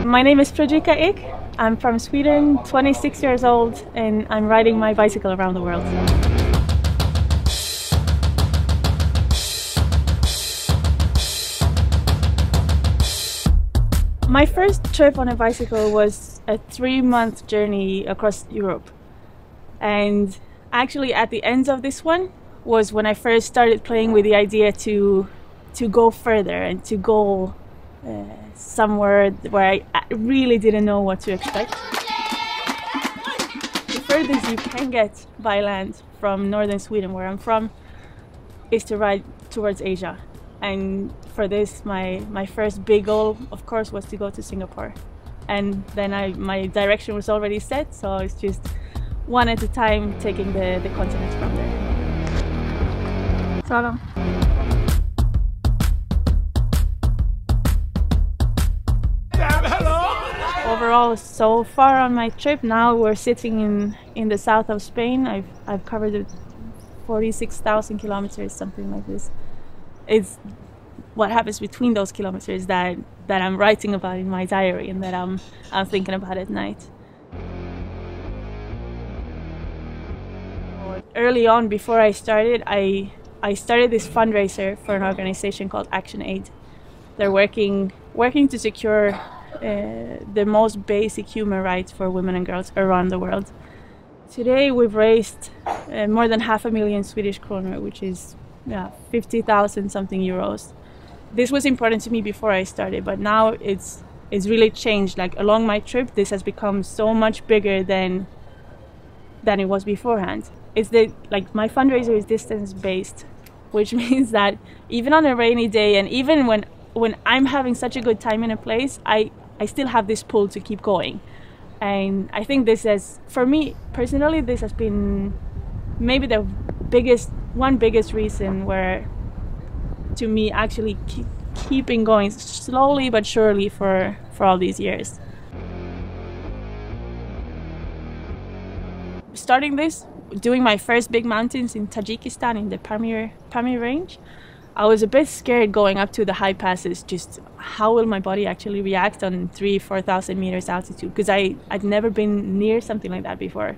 My name is Fredrika. I'm from Sweden, 26 years old, and I'm riding my bicycle around the world. My first trip on a bicycle was a 3-month journey across Europe. And actually at the end of this one was when I first started playing with the idea to go further and to go somewhere where I really didn't know what to expect. The furthest you can get by land from northern Sweden, where I'm from, is to ride towards Asia. And for this, my first big goal, of course, was to go to Singapore. And then my direction was already set, so it's just one at a time, taking the continent from there. So long. Overall, so far on my trip, now we're sitting in the south of Spain. I've covered 46,000 kilometers, something like this. It's what happens between those kilometers that I'm writing about in my diary and that I'm thinking about at night. Early on, before I started, I started this fundraiser for an organization called Action Aid. They're working to secure the most basic human rights for women and girls around the world. Today we've raised more than 500,000 Swedish kronor, which is 50,000 something euros. This was important to me before I started, but now it's really changed. Like along my trip, this has become so much bigger than it was beforehand. It's my fundraiser is distance based, which means that even on a rainy day and even when I'm having such a good time in a place, I still have this pull to keep going. And I think this has, for me personally, this has been maybe the biggest reason where, to me, actually keeping going slowly but surely for all these years. Starting this, doing my first big mountains in Tajikistan in the Pamir range, I was a bit scared going up to the high passes. Just how will my body actually react on 3,000-4,000 meters altitude? Because I'd never been near something like that before.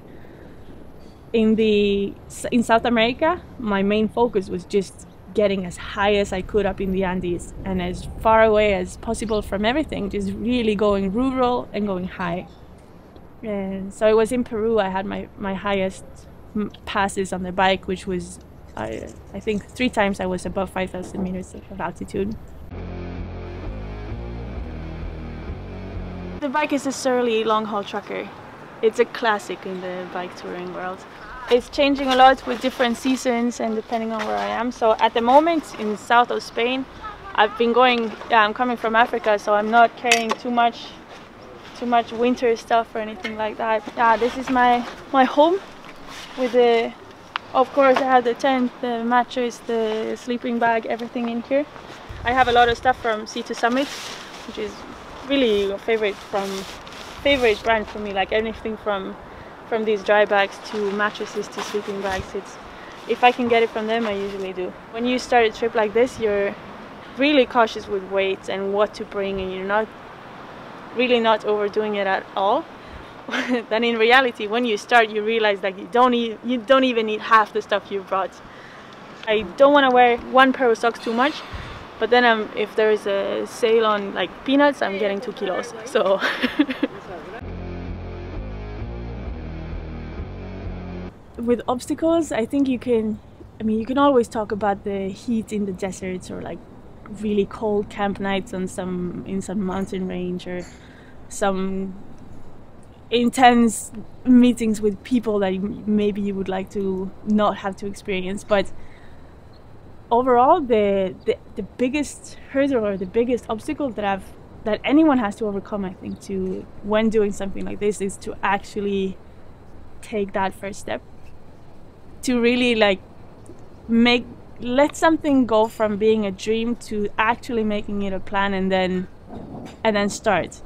In South America, my main focus was just getting as high as I could up in the Andes and as far away as possible from everything, just really going rural and going high. And so it was in Peru I had my highest passes on the bike, which was I think 3 times I was above 5,000 meters of altitude. The bike is a surly long-haul trucker. It's a classic in the bike touring world. It's changing a lot with different seasons and depending on where I am. So at the moment in the south of Spain, I've been going, I'm coming from Africa, so I'm not carrying too much winter stuff or anything like that. This is my home with of course I have the tent, the mattress, the sleeping bag, everything in here. I have a lot of stuff from Sea to Summit, which is really a favorite brand for me, like anything from these dry bags to mattresses to sleeping bags. If I can get it from them, I usually do. When you start a trip like this, you're really cautious with weight and what to bring, and you're not overdoing it at all. Then in reality, when you start, you realize that you don't even need half the stuff you brought. I don't want to wear one pair of socks too much, but then if there is a sale on like peanuts, I'm getting 2 kilos. So. With obstacles, I think you can always talk about the heat in the deserts or like really cold camp nights in some mountain range or some intense meetings with people that maybe you would like to not have to experience. But overall, the biggest hurdle or the biggest obstacle that anyone has to overcome, I think, when doing something like this, is to actually take that first step, to really let something go from being a dream to actually making it a plan and then start.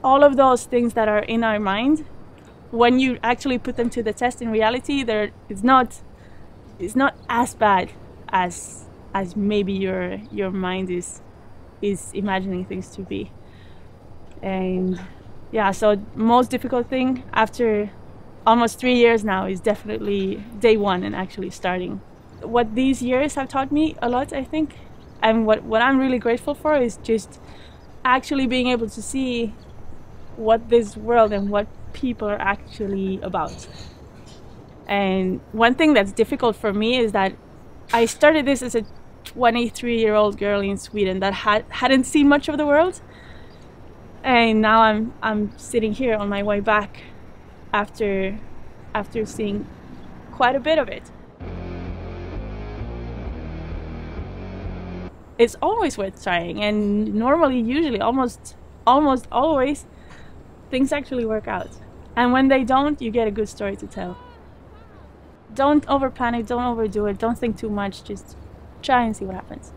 All of those things that are in our mind, when you actually put them to the test in reality, it's not as bad as maybe your mind is is imagining things to be. And yeah, so most difficult thing after almost 3 years now is definitely day one and actually starting. What these years have taught me a lot, I think, and what I'm really grateful for is just actually being able to see what this world and what people are actually about. And one thing that's difficult for me is that I started this as a 23-year-old girl in Sweden that hadn't seen much of the world, and now I'm sitting here on my way back after seeing quite a bit of it. It's always worth trying, and normally, usually, almost always, things actually work out. And when they don't, you get a good story to tell. Don't overplan it, don't overdo it, don't think too much, just try and see what happens.